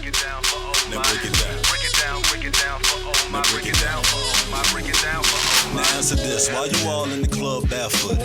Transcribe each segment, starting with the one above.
break it down for all Now my. break it down. Break it down for all my. Break it down for all my. Break it down for all my. Now answer this, why you all in the club barefoot?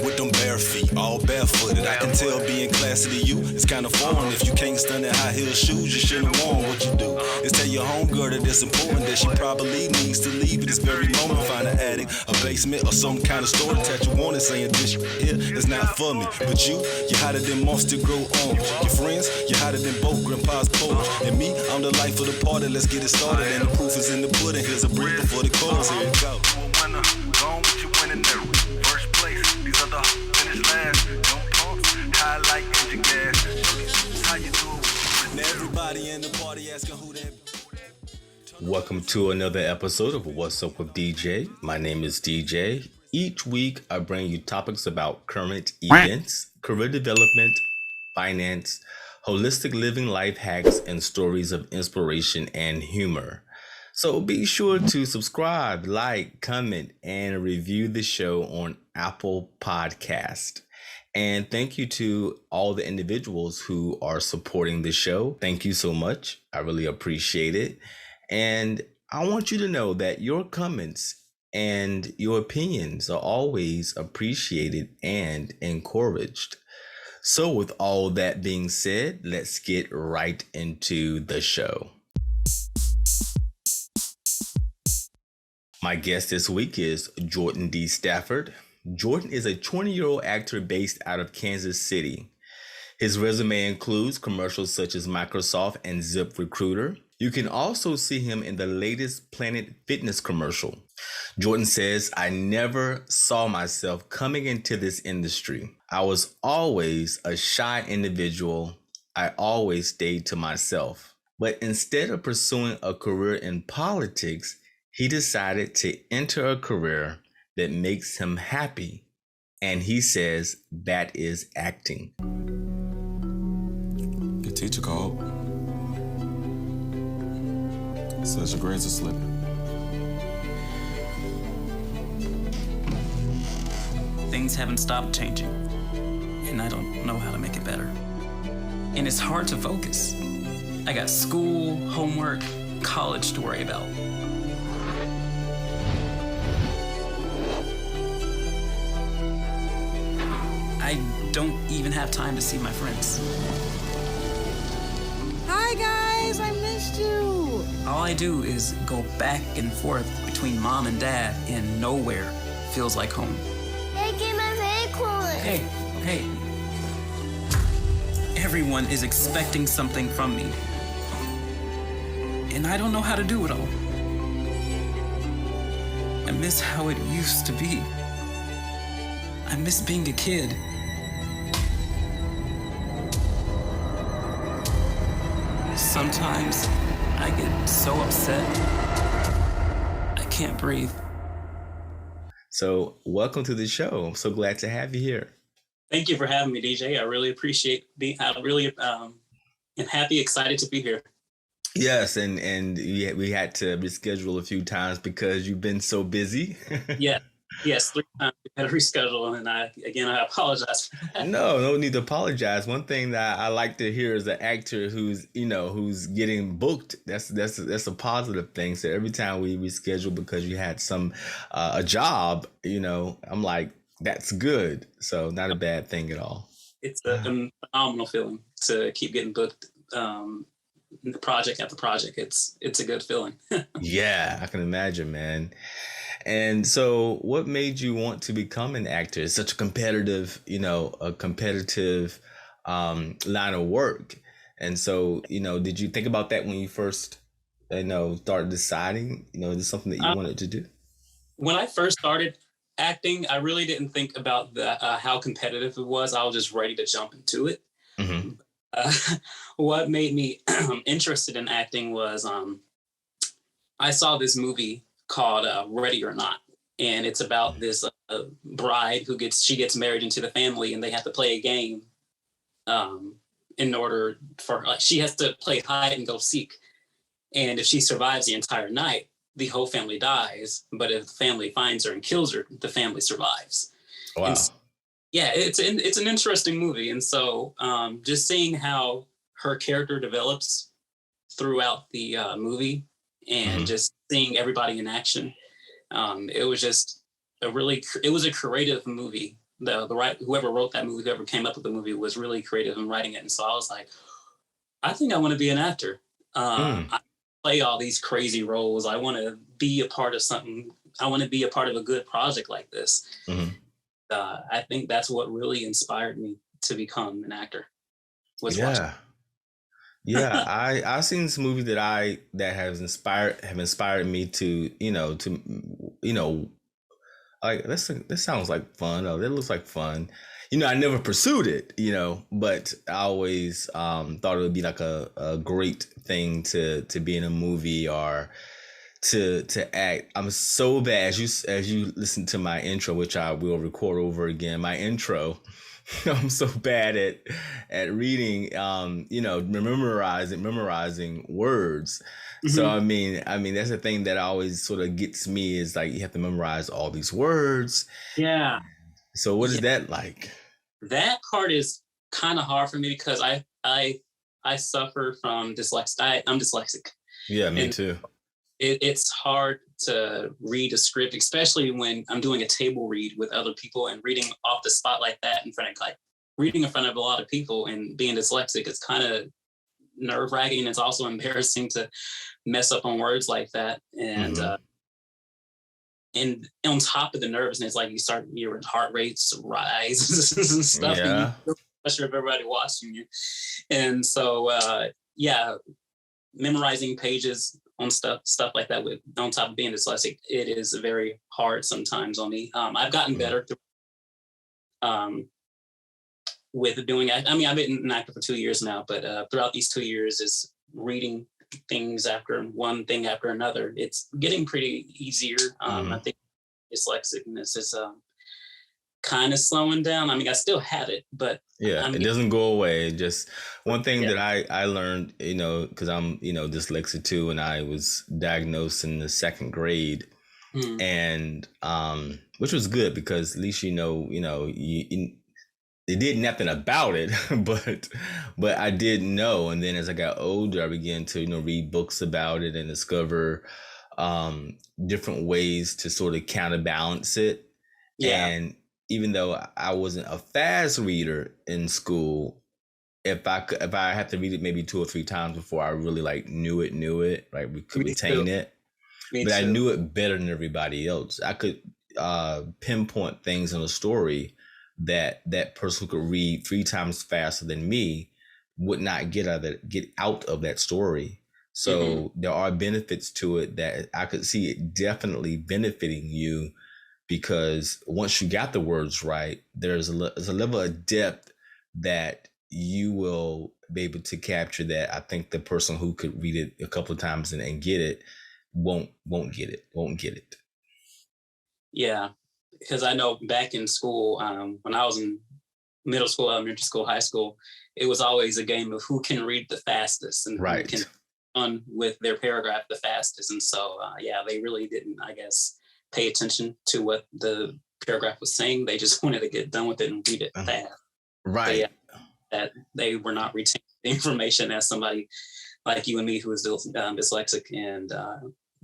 With them bare feet, all barefooted. I can tell being classy to you, it's kinda foreign. If you can't stand in high heel shoes, you shouldn't have worn what you do. Is tell your homegirl that it's important that she probably needs to leave at this very moment. Find an attic, a basement, or some kind of storage that you want, saying this here is not for me. But you're hotter than monster grow on. Your friends, you're hotter than both grandpa's porch. And me, I'm the life of the party, let's get it started. And the proof is in the pudding, here's a brick before the chorus, here it go. Winner, gone with you winning there. First place, these other finish last. Don't pump, high like engine gas. How you do it? Now everybody in the party asking who that. Welcome to another episode of What's Up with DJ. My name is DJ. Each week, I bring you topics about current events, career development, finance, holistic living life hacks, and stories of inspiration and humor. So be sure to subscribe, like, comment, and review the show on Apple Podcast. And thank you to all the individuals who are supporting the show. Thank you so much. I really appreciate it. And I want you to know that your comments and your opinions are always appreciated and encouraged. So with all that being said, let's get right into the show. My guest this week is Jordan D. Stafford. Jordan is a 20-year-old actor based out of Kansas City. His resume includes commercials such as Microsoft and ZipRecruiter. You can also see him in the latest Planet Fitness commercial. Jordan says, "I never saw myself coming into this industry. I was always a shy individual. I always stayed to myself. But instead of pursuing a career in politics, he decided to enter a career that makes him happy. And he says that is acting." Your teacher called. Says your grades are slipping. Things haven't stopped changing, and I don't know how to make it better. And it's hard to focus. I got school, homework, college to worry about. I don't even have time to see my friends. Hi guys, I missed you. All I do is go back and forth between mom and dad, and nowhere feels like home. Hey. Everyone is expecting something from me, and I don't know how to do it all. I miss how it used to be. I miss being a kid. Sometimes I get so upset, I can't breathe. So welcome to the show. I'm so glad to have you here. Thank you for having me, DJ. I really appreciate I really am happy, excited to be here. Yes, and we had to reschedule a few times because you've been so busy. Yes, 3 times we had to reschedule, and I apologize for that. No need to apologize. One thing that I like to hear is an actor who's getting booked. That's a positive thing. So every time we reschedule because you had a job, I'm like, that's good. So not a bad thing at all. It's a phenomenal feeling to keep getting booked. Project after project. It's a good feeling. Yeah, I can imagine, man. And so what made you want to become an actor? It's such a competitive line of work. And so, did you think about that when you first, started deciding, this is something that you wanted to do? When I first started acting, I really didn't think about how competitive it was. I was just ready to jump into it. Mm-hmm. What made me interested in acting was I saw this movie called Ready or Not, and it's about this bride who gets married into the family, and they have to play a game in order for she has to play hide and go seek, and if she survives the entire night, the whole family dies, but if the family finds her and kills her, the family survives. Wow. And yeah, it's an interesting movie, and so just seeing how her character develops throughout the movie and just seeing everybody in action. It was just it was a creative movie. Whoever wrote that movie, whoever came up with the movie was really creative in writing it. And so I was like, I think I want to be an actor. I play all these crazy roles. I want to be a part of something. I want to be a part of a good project like this. I think that's what really inspired me to become an actor. Yeah, I've seen this movie that have inspired me to like this sounds like fun. Oh, that looks like fun. I never pursued it, but I always thought it would be like a great thing to be in a movie or to act. I'm so bad as you listen to my intro, which I will record over again. My intro, I'm so bad at reading, memorizing words. So I mean that's the thing that always sort of gets me is like you have to memorize all these words. Yeah. So what is that like? That part is kind of hard for me because I suffer from dyslexia. I'm dyslexic. Yeah, me too. It's hard to read a script, especially when I'm doing a table read with other people and reading off the spot like that reading in front of a lot of people and being dyslexic is kind of nerve-wracking. It's also embarrassing to mess up on words like that. And and on top of the nervousness, like your heart rates rise and stuff. Yeah. And you feel pressure of everybody watching you. And so, memorizing pages on stuff like that on top of being dyslexic, it is very hard sometimes on me. I've gotten better with doing it. I mean, I've been an actor for 2 years now, but throughout these 2 years is reading things after one thing after another. It's getting pretty easier. I think dyslexicness is kind of slowing down. I mean, I still have it, but it doesn't go away. Just one thing that I learned, because I'm, dyslexic too, and I was diagnosed in the 2nd grade, and which was good because at least they did nothing about it, but I did know. And then as I got older, I began to read books about it and discover different ways to sort of counterbalance it. And even though I wasn't a fast reader in school, if I had to read it maybe 2 or 3 times before I really knew it, right, we could retain it. But I knew it better than everybody else. I could pinpoint things in a story that person who could read 3 times faster than me would not get out of that story. So there are benefits to it that I could see it definitely benefiting you, because once you got the words right, there's a level of depth that you will be able to capture that I think the person who could read it a couple of times and get it won't get it. Yeah. Because I know back in school, when I was in middle school, elementary school, high school, it was always a game of who can read the fastest and who can run with their paragraph the fastest. And so, they really didn't, I guess, pay attention to what the paragraph was saying. They just wanted to get done with it and read it fast. Right. That they were not retaining the information as somebody like you and me who is dyslexic, and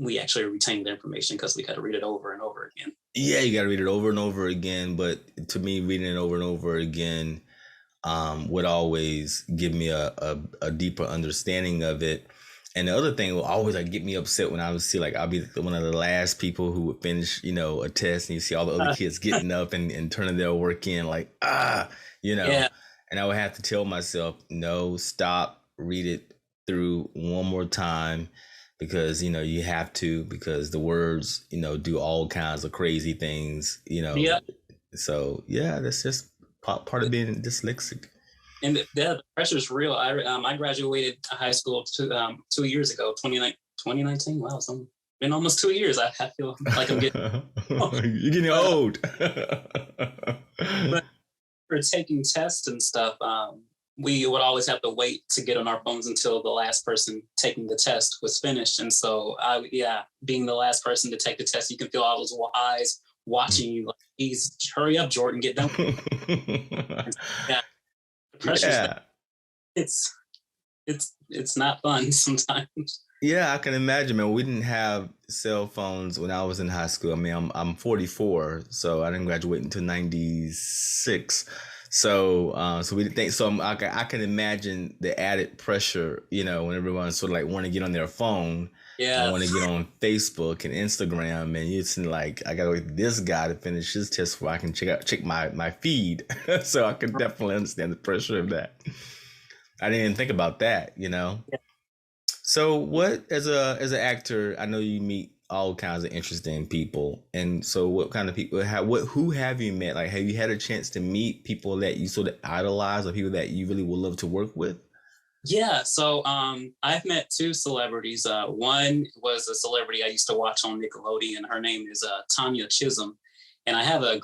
we actually retained the information because we had to read it over and over again. Yeah, you got to read it over and over again. But to me, reading it over and over again would always give me a deeper understanding of it. And the other thing will always get me upset when I would see I'll be one of the last people who would finish, a test, and you see all the other kids getting up and turning their work in Yeah. And I would have to tell myself, no, stop, read it through one more time. Because, you have to, because the words, do all kinds of crazy things, Yeah. So, that's just part of being dyslexic. And the pressure is real. I graduated high school 2 years ago, 2019. Wow, it's been almost 2 years. I feel like I'm getting You're getting old. But for taking tests and stuff, we would always have to wait to get on our phones until the last person taking the test was finished. And so, being the last person to take the test, you can feel all those eyes watching you. Please hurry up, Jordan, get done. The pressure. It's it's not fun sometimes. Yeah, I can imagine, man. We didn't have cell phones when I was in high school. I mean, I'm 44, so I didn't graduate until 96. So we didn't think so. I can imagine the added pressure, when everyone sort of like want to get on their phone. Yeah. I want to get on Facebook and Instagram, and it's like I gotta wait for this guy to finish his test before I can check my feed. So I can definitely understand the pressure of that. I didn't even think about that, Yeah. So what, as an actor, I know you meet all kinds of interesting people, and so what kind of people? Who have you met? Like, have you had a chance to meet people that you sort of idolize, or people that you really would love to work with? Yeah, so I've met two celebrities. One was a celebrity I used to watch on Nickelodeon. Her name is Tanya Chisholm, and I have a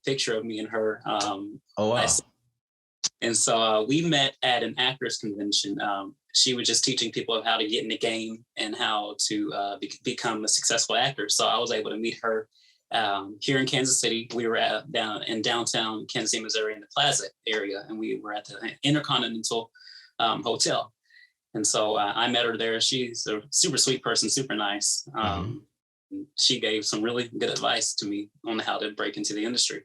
picture of me and her. Oh wow! And so we met at an actors convention. She was just teaching people how to get in the game and how to become a successful actor. So I was able to meet her here in Kansas City. We were down in downtown Kansas City, Missouri, in the Plaza area, and we were at the Intercontinental Hotel. And so I met her there. She's a super sweet person, super nice. She gave some really good advice to me on how to break into the industry.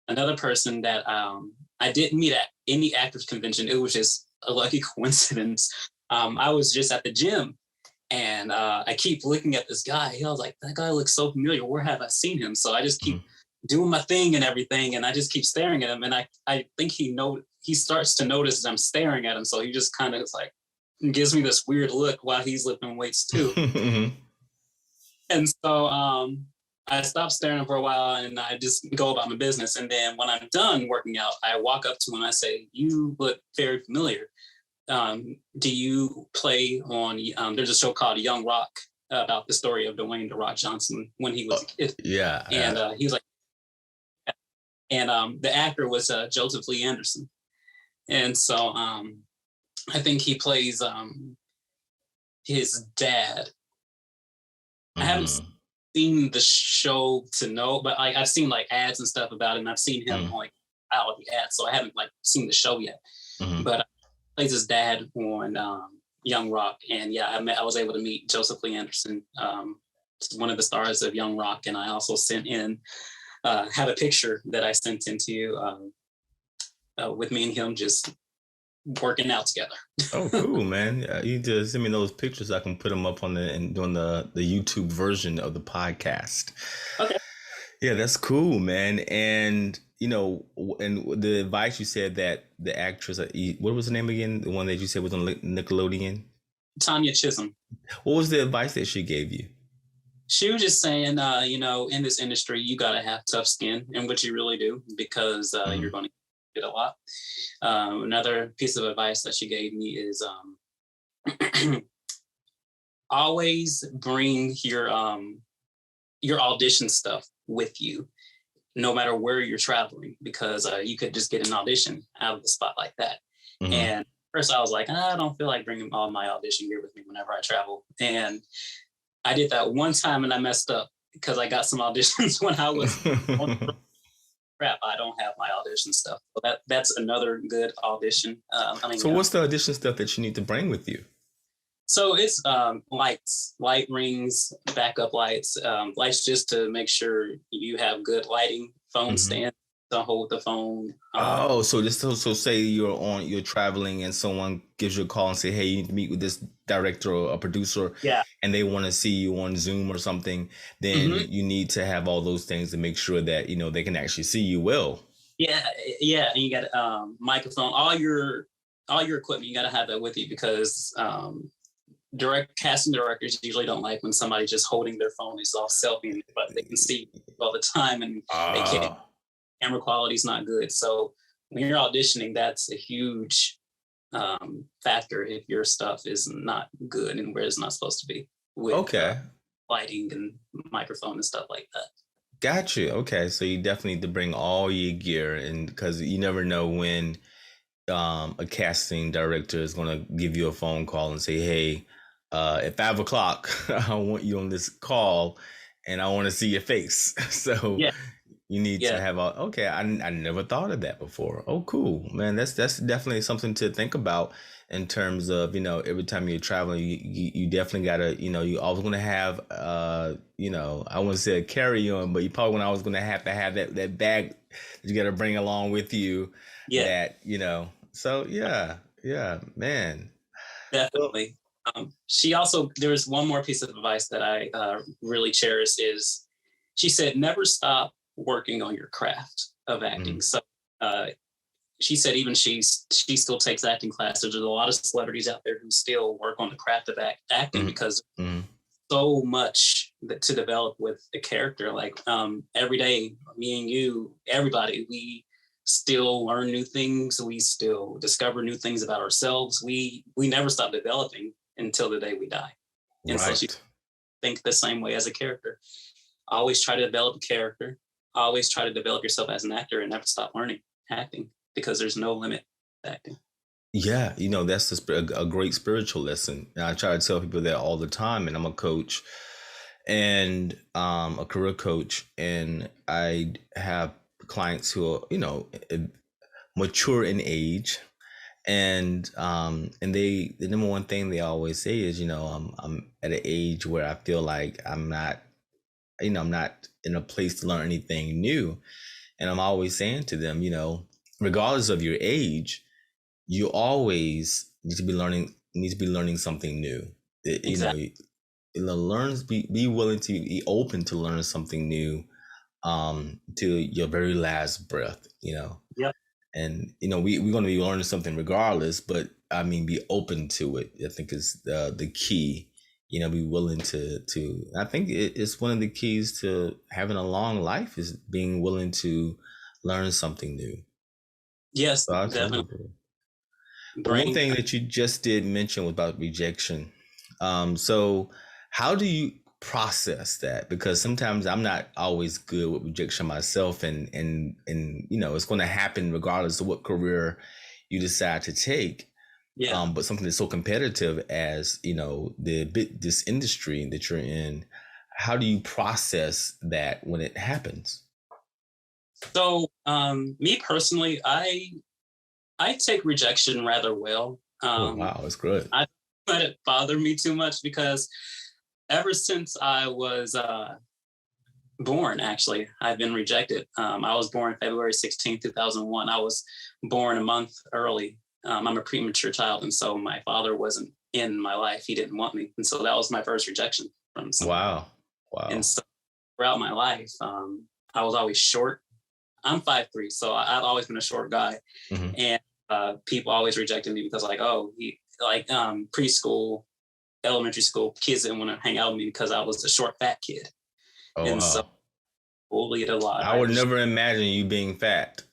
Another person that I didn't meet at any actors convention, it was just a lucky coincidence. I was just at the gym, and I keep looking at this guy. I was like, that guy looks so familiar. Where have I seen him? So I just keep doing my thing and everything, and I just keep staring at him. And I think he starts to notice that I'm staring at him. So he just kind of like gives me this weird look while he's lifting weights too. And so I stopped staring for a while, and I just go about my business. And then when I'm done working out, I walk up to him and I say, "You look very familiar. Do you play on, there's a show called Young Rock about the story of Dwayne "The Rock" Johnson when he was a kid." Yeah. And he was like, and the actor was Joseph Lee Anderson. And so I think he plays his dad. I haven't seen the show to know, but I've seen like ads and stuff about it, and I've seen him like out of the ads, so I haven't like seen the show yet. But plays his dad on Young Rock, and yeah, I was able to meet Joseph Lee Anderson, one of the stars of Young Rock, and I also sent in have a picture that I sent into you with me and him just working out together. Oh, cool, man. You need to send me those pictures so I can put them up on doing the YouTube version of the podcast. Okay. Yeah, that's cool, man. And, and the advice you said that the actress, what was the name again? The one that you said was on Nickelodeon? Tanya Chisholm. What was the advice that she gave you? She was just saying, in this industry, you got to have tough skin, and what you really do, because you're going to get a lot. Another piece of advice that she gave me is always bring your audition stuff with you, no matter where you're traveling, because you could just get an audition out of the spot like that. And first I was like, I don't feel like bringing all my audition gear with me whenever I travel. And I did that one time and I messed up because I got some auditions when I was on the crap, I don't have my audition stuff. So that's another good audition. What's the audition stuff that you need to bring with you? So it's light rings, backup lights, lights just to make sure you have good lighting, phone stand to hold the phone. So say you're traveling and someone gives you a call and say, hey, you need to meet with this director or a producer, and they want to see you on Zoom or something, then you need to have all those things to make sure that they can actually see you well. Yeah, and you got microphone, all your equipment, you got to have that with you, because casting directors usually don't like when somebody's just holding their phone, it's all selfie, but they can see all the time, and they can't. Camera quality is not good. So when you're auditioning, that's a huge factor if your stuff is not good and where it's not supposed to be with lighting and microphone and stuff like that. Gotcha. Okay. So you definitely need to bring all your gear, and because you never know when a casting director is going to give you a phone call and say, hey, at 5 o'clock, I want you on this call and I want to see your face. So You need Yeah. to have a okay. I never thought of that before. Oh, cool, man. That's definitely something to think about in terms of every time you're traveling, you definitely gotta you always gonna have I wouldn't say a carry on, but you probably when I was gonna have to have that bag that you gotta bring along with you. Yeah. That. So yeah, man. Well, Definitely. She also, there was one more piece of advice that I really cherish is she said, never stop working on your craft of acting. mhm, So she said even she still takes acting classes. There's a lot of celebrities out there who still work on the craft of acting mhm, because mhm. so much to develop with the character. Like every day, me and you, everybody, we still learn new things. We still discover new things about ourselves. We never stop developing until the day we die. And so she Right. think the same way as a character. Always try to develop a character. Always try to develop yourself as an actor and never stop learning acting because there's no limit to acting. Yeah, that's a great spiritual lesson. And I try to tell people that all the time. And I'm a coach and a career coach, and I have clients who are, mature in age, and the number one thing they always say is, I'm at an age where I feel like I'm not in a place to learn anything new. And I'm always saying to them, regardless of your age, you always need to be learning something new. Exactly. Be willing to be open to learn something new to your very last breath. Yep. And we're going to be learning something regardless, but I mean, be open to it, I think, is the key. Be willing to I think it's one of the keys to having a long life is being willing to learn something new. Yes, So I totally definitely. agree. But one Brain. thing that you just did mention was about rejection. So how do you process that? Because sometimes I'm not always good with rejection myself, and it's going to happen regardless of what career you decide to take. Yeah. But something that's so competitive as this industry that you're in, how do you process that when it happens? So me personally, I take rejection rather well. Oh wow, that's good. I don't let it bother me too much because ever since I was born, actually, I've been rejected. I was born February 16th, 2001. I was born a month early. I'm a premature child, and so my father wasn't in my life. He didn't want me, and so that was my first rejection from someone. Wow. And so throughout my life, I was always short. I'm 5'3", so I've always been a short guy, Mhm. and people always rejected me because preschool, elementary school, kids didn't want to hang out with me because I was a short, fat kid, Oh and so wow. bullied a lot. I would never imagine you being fat.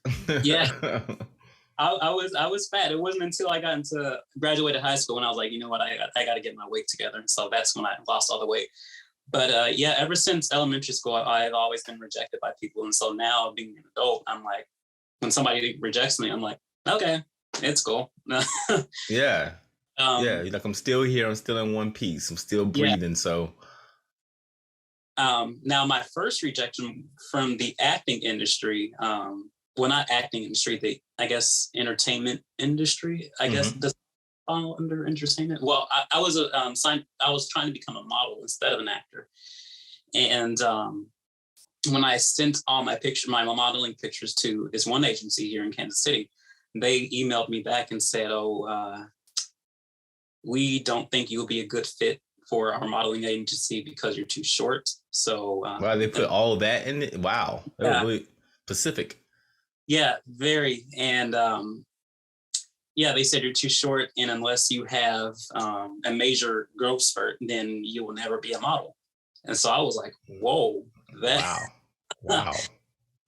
Yeah. I was fat. It wasn't until I got into graduated high school when I was like, you know what, I got to get my weight together, and so that's when I lost all the weight. But yeah, ever since elementary school, I've always been rejected by people. And so now being an adult, I'm like, when somebody rejects me, I'm like, okay, it's cool. Yeah. Yeah. You're like, I'm still here. I'm still in one piece. I'm still breathing. So. Now, my first rejection from the acting industry, well, not acting industry, I guess entertainment industry, I guess does fall under entertainment. Well, I was I was trying to become a model instead of an actor, and when I sent all my modeling pictures to this one agency here in Kansas City, they emailed me back and said, "Oh, we don't think you'll be a good fit for our modeling agency because you're too short." So wow, they put all of that in it. Wow, that was really specific. Yeah, very. And yeah, they said you're too short, and unless you have a major growth spurt, then you will never be a model. And so I was like, whoa, that. Wow.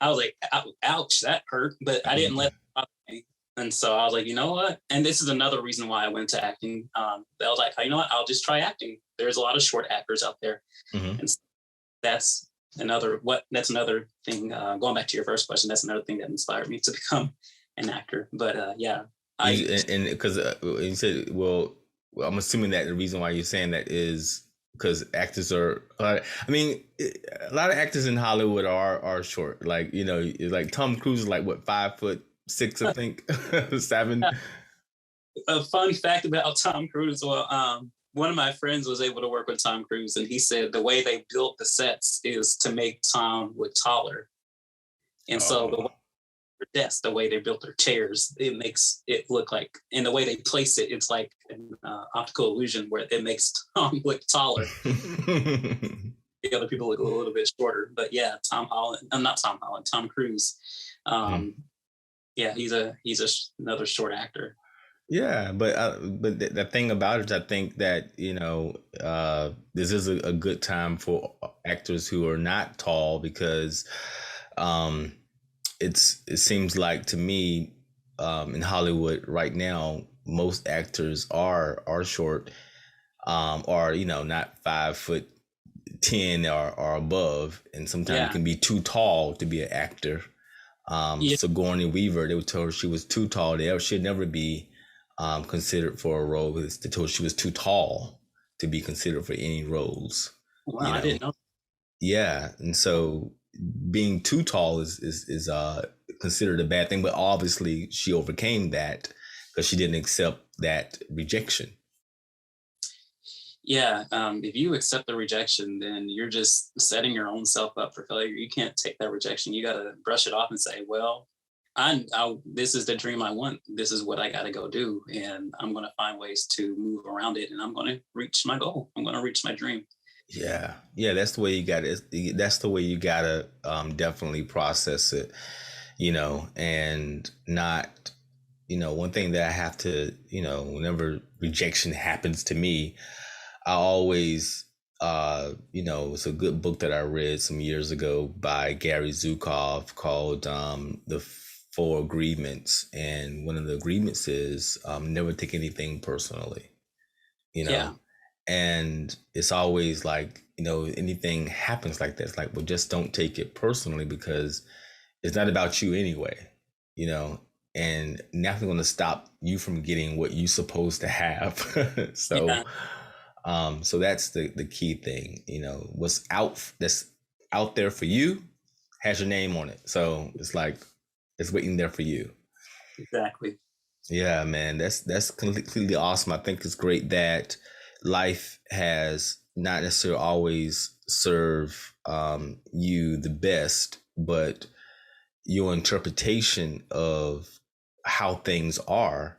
I was like, ouch, that hurt, but I didn't let it bother me. And so I was like, you know what? And this is another reason why I went to acting. I was like, you know what? I'll just try acting. There's a lot of short actors out there. And so that's another thing. Going back to your first question, that's another thing that inspired me to become an actor. But yeah. And because you said, well, I'm assuming that the reason why you're saying that is because actors are. I mean, a lot of actors in Hollywood are short. Like like Tom Cruise is like what 5'6", I think, 7. A fun fact about Tom Cruise. Well, one of my friends was able to work with Tom Cruise, and he said the way they built the sets is to make Tom look taller. And so the way their desk, the way they built their chairs, it makes it look like, and the way they place it, it's like an optical illusion where it makes Tom look taller. The other people look a little bit shorter. But yeah, Tom Cruise. Yeah, he's another short actor. Yeah, but the thing about it, I think that this is a good time for actors who are not tall, because it seems like to me in Hollywood right now most actors are short, or not 5'10" or above, and sometimes it can be too tall to be an actor. Sigourney Weaver, they would tell her she was too tall. She'd never be considered for a role. They told her she was too tall to be considered for any roles. Wow, I didn't know. Yeah, and so being too tall is considered a bad thing, but obviously she overcame that because she didn't accept that rejection. Yeah, if you accept the rejection, then you're just setting your own self up for failure. You can't take that rejection. You got to brush it off and say, well, this is the dream I want. This is what I got to go do. And I'm going to find ways to move around it. And I'm going to reach my goal. I'm going to reach my dream. Yeah. That's the way you got to, definitely process it, and not, one thing that I have to, whenever rejection happens to me, I always, it's a good book that I read some years ago by Gary Zukov called The 4 Agreements. And one of the agreements is never take anything personally, Yeah. And it's always like, anything happens like that, it's like, well, just don't take it personally, because it's not about you anyway, and nothing's going to stop you from getting what you're supposed to have. So. Yeah. So that's the key thing, what's that's out there for you has your name on it. So it's like, it's waiting there for you. Exactly. Yeah, man, that's completely awesome. I think it's great that life has not necessarily always serve you the best, but your interpretation of how things are,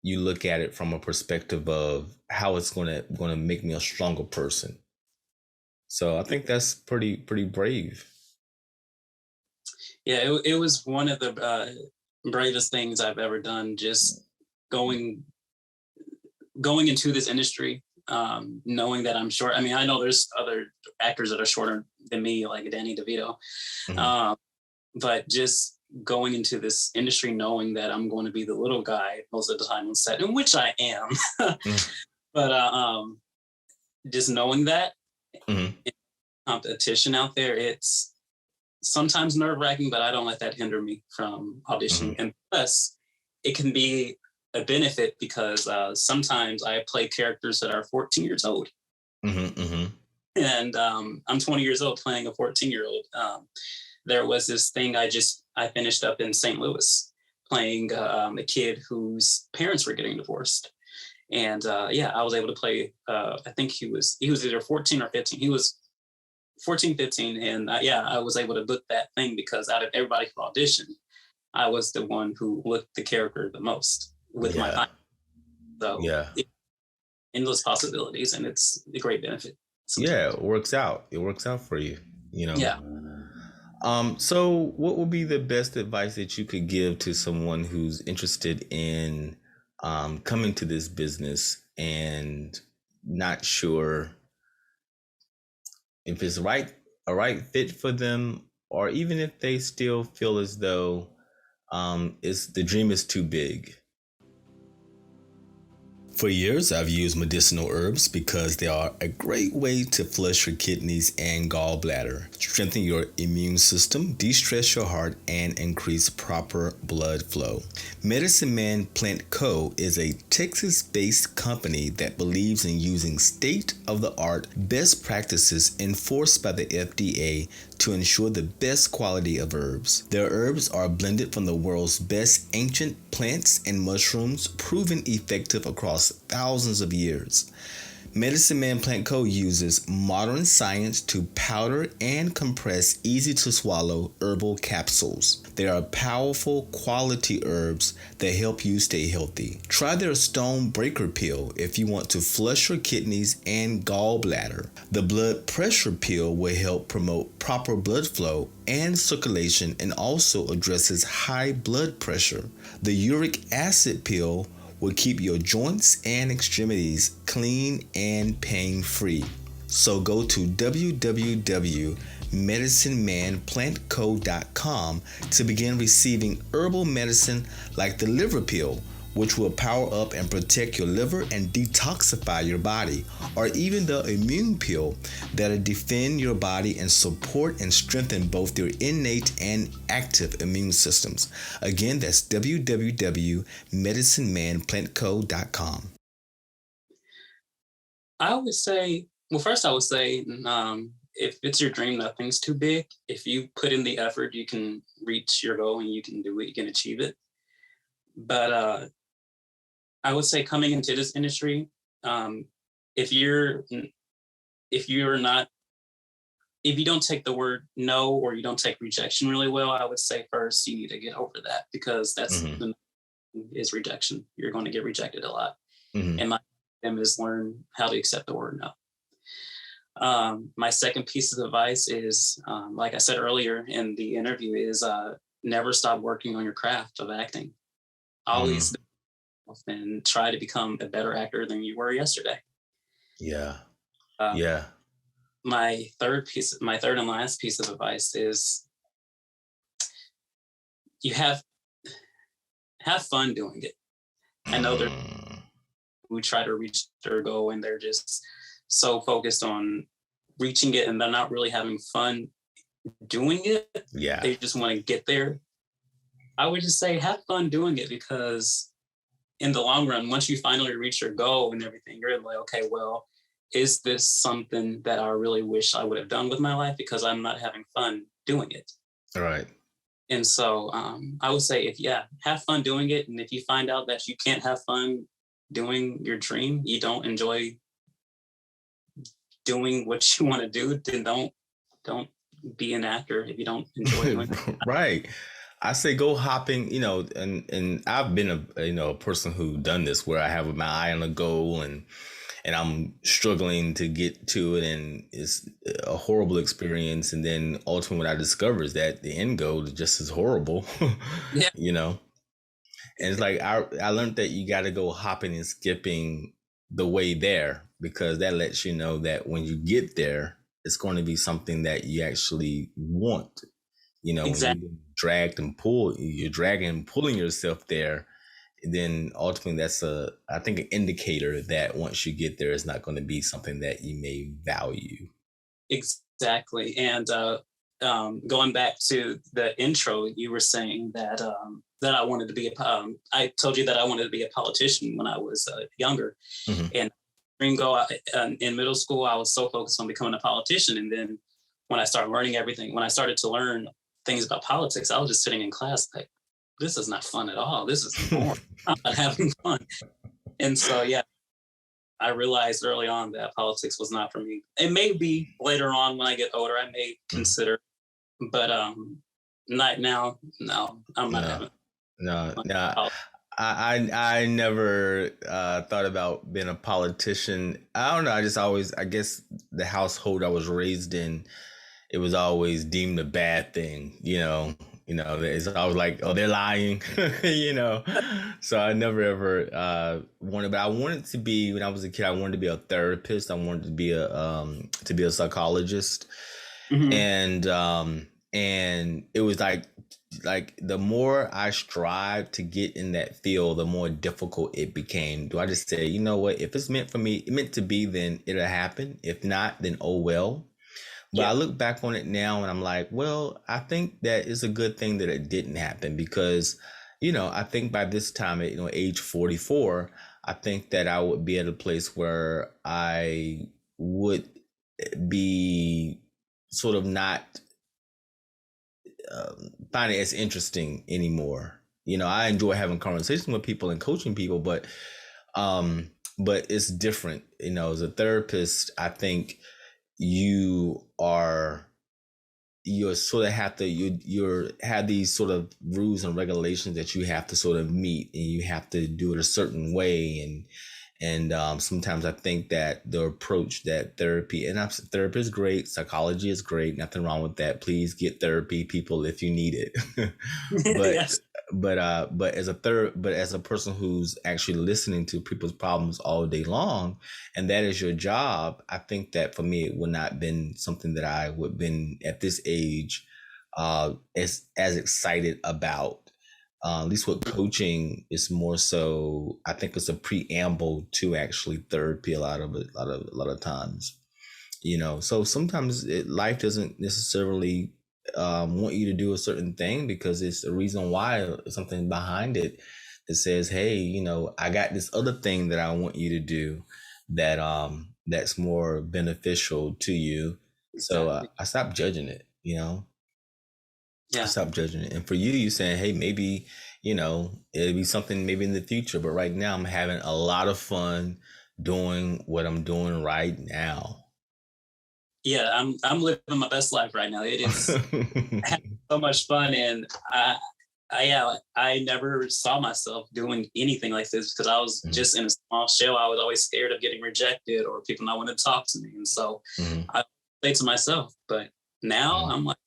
you look at it from a perspective of how it's gonna make me a stronger person. So I think that's pretty brave. Yeah, it was one of the bravest things I've ever done. Just going into this industry, knowing that I'm short. I mean, I know there's other actors that are shorter than me, like Danny DeVito, but just going into this industry knowing that I'm going to be the little guy most of the time on set, in which I am. But just knowing that competition out there, it's sometimes nerve-wracking, but I don't let that hinder me from auditioning. And plus, it can be a benefit because sometimes I play characters that are 14 years old. And I'm 20 years old playing a 14-year-old. There was this thing I finished up in St. Louis playing a kid whose parents were getting divorced. And I was able to play, I think he was either 14 or 15. He was 14, 15. And I was able to book that thing because out of everybody who auditioned, I was the one who looked the character the most with my time. So endless possibilities, and it's a great benefit. Sometimes. Yeah, it works out. It works out for you, Yeah. So what would be the best advice that you could give to someone who's interested in coming to this business and not sure if it's a right fit for them, or even if they still feel as though the dream is too big? For years, I've used medicinal herbs because they are a great way to flush your kidneys and gallbladder, strengthen your immune system, de-stress your heart, and increase proper blood flow. Medicine Man Plant Co. is a Texas-based company that believes in using state-of-the-art best practices enforced by the FDA to ensure the best quality of herbs. Their herbs are blended from the world's best ancient plants and mushrooms, proven effective across thousands of years. Medicine Man Plant Co. uses modern science to powder and compress easy-to-swallow herbal capsules. They are powerful quality herbs that help you stay healthy. Try their Stone Breaker Pill if you want to flush your kidneys and gallbladder. The Blood Pressure Pill will help promote proper blood flow and circulation and also addresses high blood pressure. The Uric Acid Pill will keep your joints and extremities clean and pain-free. So go to www.medicinemanplantco.com to begin receiving herbal medicine like the liver pill, which will power up and protect your liver and detoxify your body, or even the immune pill that'll defend your body and support and strengthen both your innate and active immune systems. Again, that's www.medicinemanplantco.com. I would say, well, first I would say, if it's your dream, nothing's too big. If you put in the effort, you can reach your goal and you can do it, you can achieve it. But I would say coming into this industry, if you don't take the word no, or you don't take rejection really well, I would say first you need to get over that, because that's is rejection. You're going to get rejected a lot. And my aim is learn how to accept the word no. My second piece of advice is, like I said earlier in the interview, is never stop working on your craft of acting. Always and try to become a better actor than you were yesterday. Yeah. My third and last piece of advice is you have fun doing it. I know there who try to reach their goal and they're just so focused on reaching it and they're not really having fun doing it. Yeah. They just want to get there. I would just say have fun doing it, because in the long run, once you finally reach your goal and everything, you're like, okay, well, is this something that I really wish I would have done with my life, because I'm not having fun doing it? All right. And so I would say, have fun doing it. And if you find out that you can't have fun doing your dream, you don't enjoy doing what you want to do, then don't be an actor if you don't enjoy doing it. Right. I say go hopping, and I've been a person who done this, where I have my eye on a goal and I'm struggling to get to it, and it's a horrible experience. And then ultimately what I discover is that the end goal is just as horrible, And it's like, I learned that you got to go hopping and skipping the way there, because that lets you know that when you get there, it's going to be something that you actually want. Exactly. When you're dragging and pulling yourself there, then ultimately that's I think an indicator that once you get there, it's not going to be something that you may value. Exactly. And going back to the intro, you were saying that I wanted to be I told you that I wanted to be a politician when I was younger. And in middle school, I was so focused on becoming a politician. And then when I started to learn things about politics, I was just sitting in class like, this is not fun at all. This is boring. I'm not having fun. And so, I realized early on that politics was not for me. It may be later on when I get older, I may consider, but not now. No, I'm not having. No. I never thought about being a politician. I don't know. I guess the household I was raised in, it was always deemed a bad thing, it's always like, oh, they're lying, So I never ever wanted, but I wanted to be, when I was a kid, I wanted to be a therapist. I wanted to be a psychologist. And it was like like the more I strive to get in that field, the more difficult it became. Do I just say, you know what, if it's meant for me, meant to be, then it'll happen. If not, then oh well. But I look back on it now and I'm like, well, I think that it's a good thing that it didn't happen because, I think by this time at, age 44, I think that I would be at a place where I would be sort of not find it as interesting anymore. I enjoy having conversations with people and coaching people, but it's different. As a therapist, I think you're sort of have to you have these sort of rules and regulations that you have to sort of meet, and you have to do it a certain way, and sometimes I think that the approach that therapy, and therapy is great, psychology is great, nothing wrong with that. Please get therapy, people, if you need it. But Yes. but as a person who's actually listening to people's problems all day long, and that is your job, I think that for me it would not been something that I would been at this age as excited about. At least with coaching, is more so. I think it's a preamble to actually therapy. A lot of times, So sometimes life doesn't necessarily want you to do a certain thing because it's a reason why, something behind it that says, hey, I got this other thing that I want you to do that that's more beneficial to you. So I stopped judging it. Yeah. Stop judging it. And for you saying, hey, maybe, it'll be something maybe in the future. But right now I'm having a lot of fun doing what I'm doing right now. Yeah, I'm living my best life right now. It is so much fun. And I never saw myself doing anything like this because I was just in a small shell. I was always scared of getting rejected or people not want to talk to me. And so I say to myself, but now I'm like,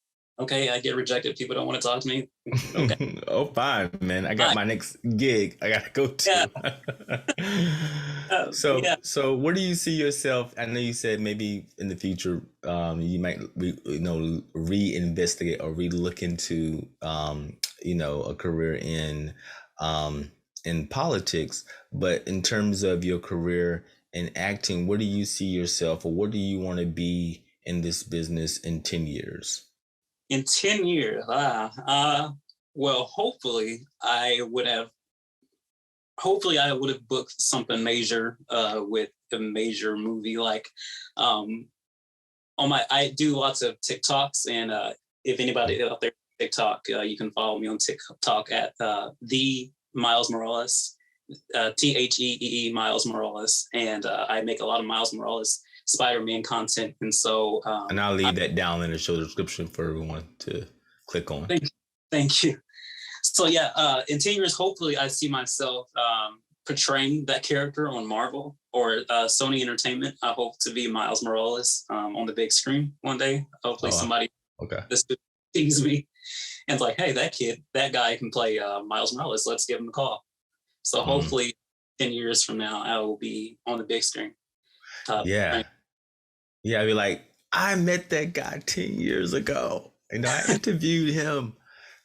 okay, I get rejected. People don't want to talk to me. Okay. Oh, fine, man. I got my next gig I got to go to. Yeah. So where do you see yourself? I know you said maybe in the future you might reinvestigate or relook into a career in politics, but in terms of your career in acting, where do you see yourself, or what do you want to be in this business in 10 years? In 10 years, well, hopefully I would have booked something major with a major movie. Like I do lots of TikToks, and if anybody out there TikTok, you can follow me on TikTok at the Miles Morales, THEEE Miles Morales, and I make a lot of Miles Morales Spider-Man content, and so and I'll leave that down in the show description for everyone to click on. Thank you. So yeah, in 10 years, hopefully I see myself portraying that character on Marvel or Sony Entertainment. I hope to be Miles Morales on the big screen one day. Hopefully somebody sees me and like, hey, that guy can play Miles Morales. Let's give him a call. So hopefully 10 years from now, I will be on the big screen. Yeah, I'd be like, I met that guy 10 years ago. I interviewed him.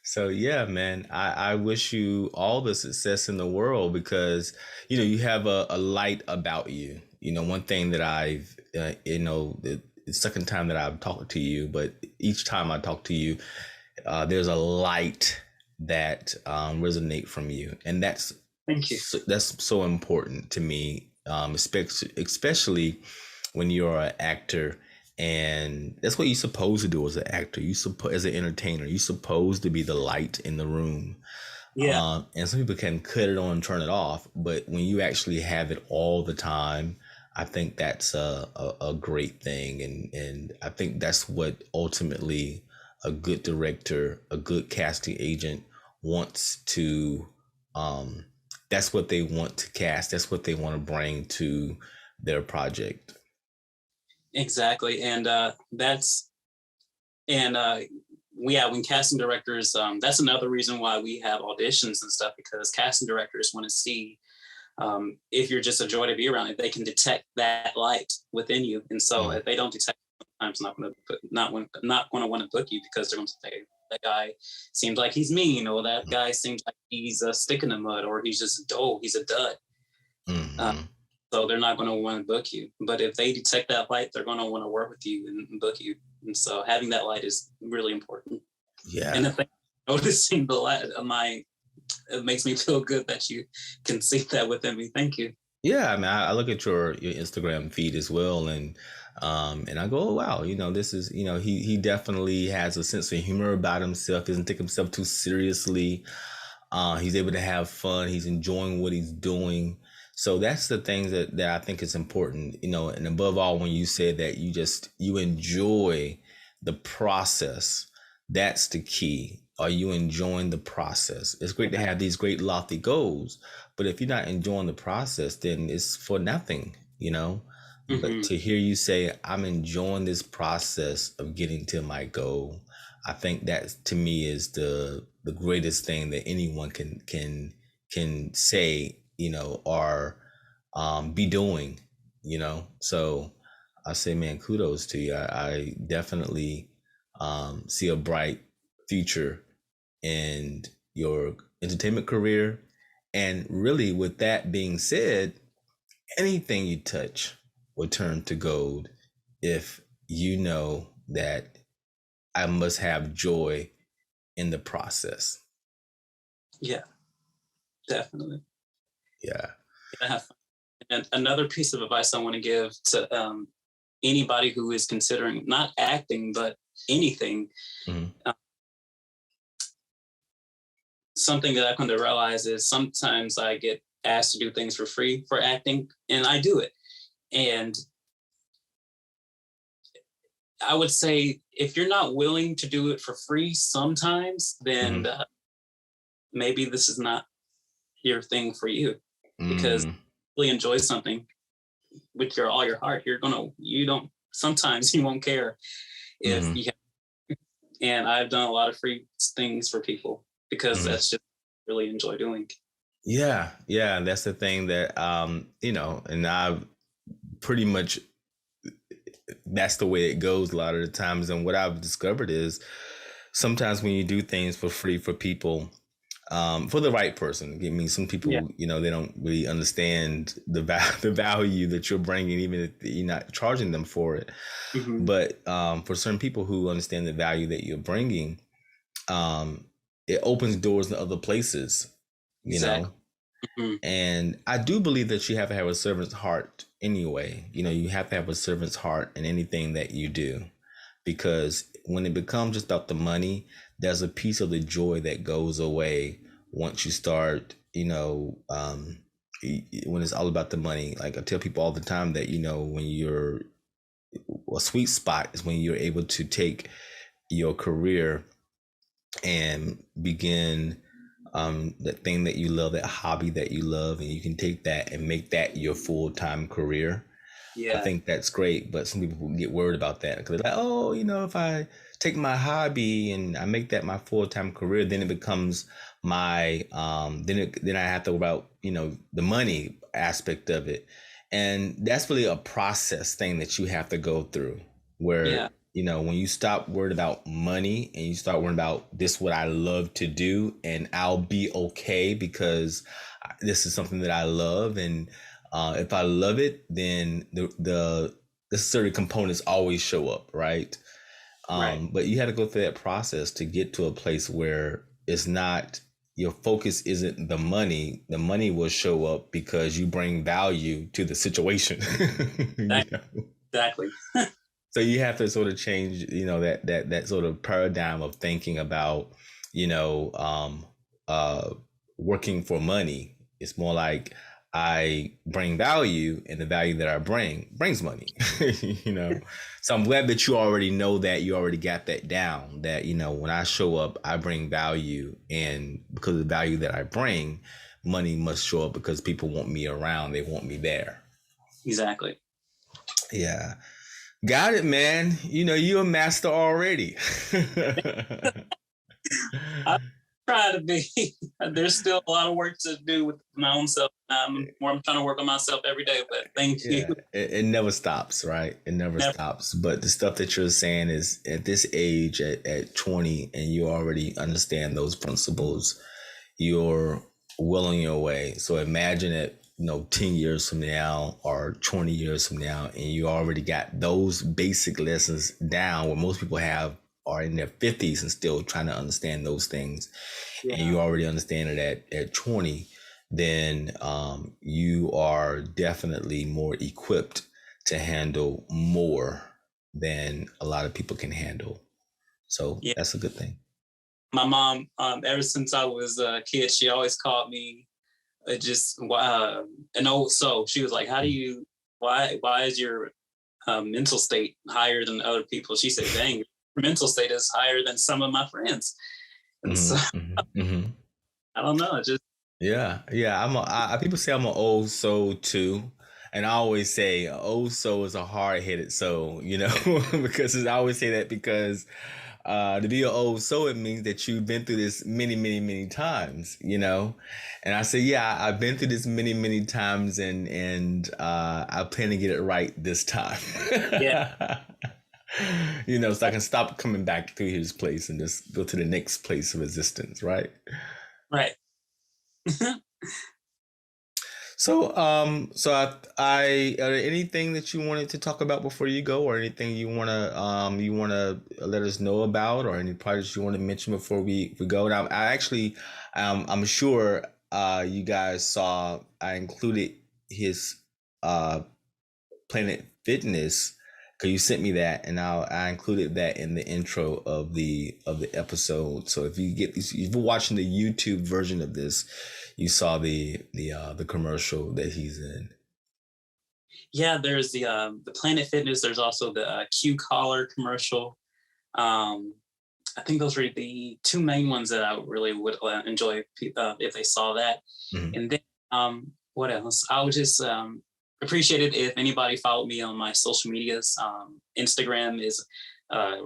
So yeah, man, I wish you all the success in the world because, you have a light about you. One thing that I've, the second time that I've talked to you, but each time I talk to you, there's a light that resonate from you. And that's, thank you. That's so important to me, especially when you're an actor, and that's what you're supposed to do as an actor. As an entertainer, you're supposed to be the light in the room. Yeah. And some people can cut it on and turn it off, but when you actually have it all the time, I think that's a great thing. And I think that's what ultimately a good director, a good casting agent wants to, that's what they want to cast. That's what they want to bring to their project. Exactly. And when casting directors, that's another reason why we have auditions and stuff, because casting directors want to see if you're just a joy to be around, if they can detect that light within you. And so if they don't detect it, sometimes not going to want to book you because they're going to say, that guy seems like he's mean, or that guy seems like he's a stick in the mud, or he's just he's a dud. Mm-hmm. So they're not going to want to book you. But if they detect that light, they're going to want to work with you and book you. And so having that light is really important. Yeah. And the thing, noticing the light of it makes me feel good that you can see that within me. Thank you. Yeah, I mean, I look at your Instagram feed as well, and I go, oh wow, this is, he definitely has a sense of humor about himself. Doesn't take himself too seriously. He's able to have fun. He's enjoying what he's doing. So that's the things that I think is important, and above all, when you said that you enjoy the process, that's the key. Are you enjoying the process? It's great to have these great lofty goals, but if you're not enjoying the process, then it's for nothing, Mm-hmm. But to hear you say, I'm enjoying this process of getting to my goal, I think that to me is the greatest thing that anyone can say, or be doing, So I say, man, kudos to you. I definitely see a bright future in your entertainment career. And really, with that being said, anything you touch will turn to gold if you know that I must have joy in the process. Yeah, definitely. Yeah. Have fun. And another piece of advice I want to give to anybody who is considering not acting, but anything. Mm-hmm. Something that I come to realize is sometimes I get asked to do things for free for acting, and I do it. And I would say if you're not willing to do it for free sometimes, then maybe this is not your thing for you. Because really enjoy something with all your heart, sometimes you won't care if you have. And I've done a lot of free things for people because that's just really enjoy doing. Yeah. And that's the thing that, and I've pretty much, that's the way it goes a lot of the times. And what I've discovered is sometimes when you do things for free for people, for the right person, I mean, some people, they don't really understand the value that you're bringing, even if you're not charging them for it. Mm-hmm. But for certain people who understand the value that you're bringing, it opens doors in other places, you know. Mm-hmm. And I do believe that you have to have a servant's heart anyway. You have to have a servant's heart in anything that you do, because when it becomes just about the money, there's a piece of the joy that goes away once you start, when it's all about the money. Like I tell people all the time that, when you're a sweet spot is when you're able to take your career and begin that thing that you love, that hobby that you love, and you can take that and make that your full-time career. Yeah. I think that's great, but some people get worried about that because they're like, oh, if I take my hobby and I make that my full-time career, then it becomes my then I have to worry about the money aspect of it. And that's really a process thing that you have to go through where when you stop worried about money and you start worrying about this, what I love to do, and I'll be okay because this is something that I love, and if I love it, then the necessary components always show up, right? But you had to go through that process to get to a place where it's not, your focus isn't the money. The money will show up because you bring value to the situation. Exactly. So you have to sort of change, that sort of paradigm of thinking about, working for money. It's more like I bring value, and the value that I bring brings money, So I'm glad that you already know that, you already got that down, that, when I show up, I bring value, and because of the value that I bring, money must show up because people want me around. They want me there. Exactly. Yeah. Got it, man. You're a master already. I try to be. There's still a lot of work to do with my own self. I'm trying to work on myself every day, but thank you. It never stops, right? It never stops. But the stuff that you're saying is at this age, at 20, and you already understand those principles, you're well on your way. So imagine it, 10 years from now or 20 years from now, and you already got those basic lessons down where most people are in their 50s and still trying to understand those things. Yeah. And you already understand it at 20. Then you are definitely more equipped to handle more than a lot of people can handle. So that's a good thing. My mom, ever since I was a kid, she always called me an old soul. She was like, why is your mental state higher than other people? She said, dang, your mental state is higher than some of my friends. And so I don't know, people say I'm an old soul too, and I always say an old soul is a hard-headed soul, because I always say that because to be an old soul, it means that you've been through this many, many, many times, and I say, I've been through this many, many times, and I plan to get it right this time. So I can stop coming back to his place and just go to the next place of resistance, right? Right. So are there anything that you wanted to talk about before you go, or anything you wanna let us know about, or any projects you want to mention before we go? Now, I'm sure you guys saw I included his Planet Fitness, because you sent me that, and I included that in the intro of the episode. So if you're watching the YouTube version of this, you saw the commercial that he's in. Yeah, there's the Planet Fitness. There's also the Q Collar commercial. I think those were the two main ones that I really would enjoy if they saw that. Mm-hmm. And then what else? I would just appreciate it if anybody followed me on my social medias. Instagram is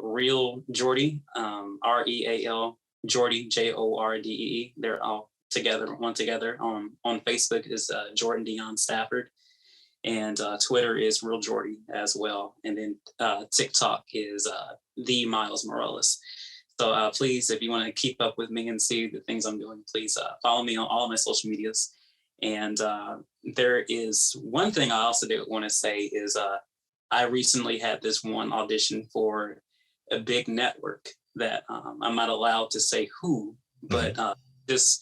Real Jordy, REAL Jordy, JORDEE. They're all one together. On Facebook is Jordan Deon Stafford, and Twitter is Real Jordy as well. And then TikTok is the Miles Morales. So please, if you want to keep up with me and see the things I'm doing, please follow me on all my social medias. And there is one thing I also did want to say is I recently had this one audition for a big network that I'm not allowed to say who, but just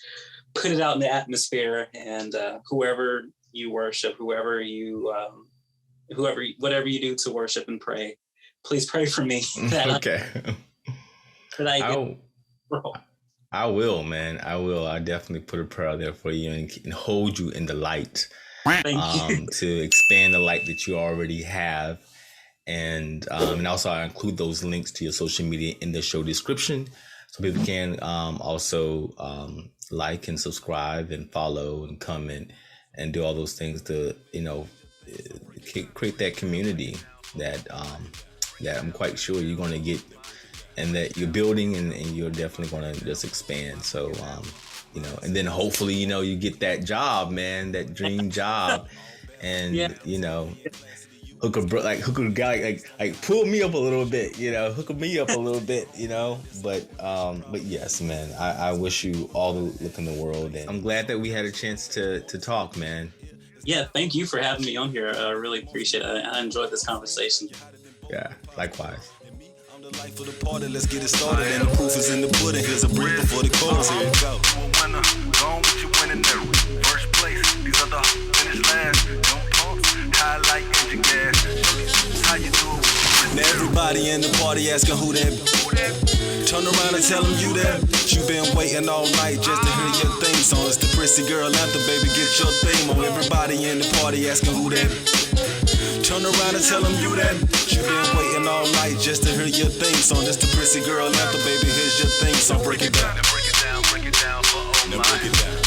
put it out in the atmosphere, and whoever you worship, whatever you do to worship and pray, please pray for me. Okay. I will, man. I will. I definitely put a prayer there for you and hold you in the light. Thank you. To expand the light that you already have. And also I include those links to your social media in the show description, so people can also like and subscribe and follow and comment and do all those things to, create that community that I'm quite sure you're going to get, and that you're building, and you're definitely going to just expand. So, and then hopefully, you get that job, man, that dream job, and, hook a guy, like pull me up a little bit, hook me up a little bit, but yes, man, I wish you all the luck in the world, and I'm glad that we had a chance to talk, man. Yeah, thank you for having me on here. I really appreciate it. I enjoyed this conversation. Yeah, likewise. Life for the party, let's get it started. And the proof is in the pudding. Here's a brief before the chorus. Here it go. Winner, gone with your winning there. First place, these other finish last. Don't pump, high like engine gas. How you do it? Now everybody in the party asking who that. Turn around and tell them you that. You been waiting all night just to hear your theme song. It's the Prissy Girl anthem, baby. Get your theme on. Everybody in the party asking who that. Turn around and tell them you that. You been waiting all night just to hear your theme song. That's the Prissy Girl anthem, baby. Here's your theme song. Break it down. Break it down for all now break it down.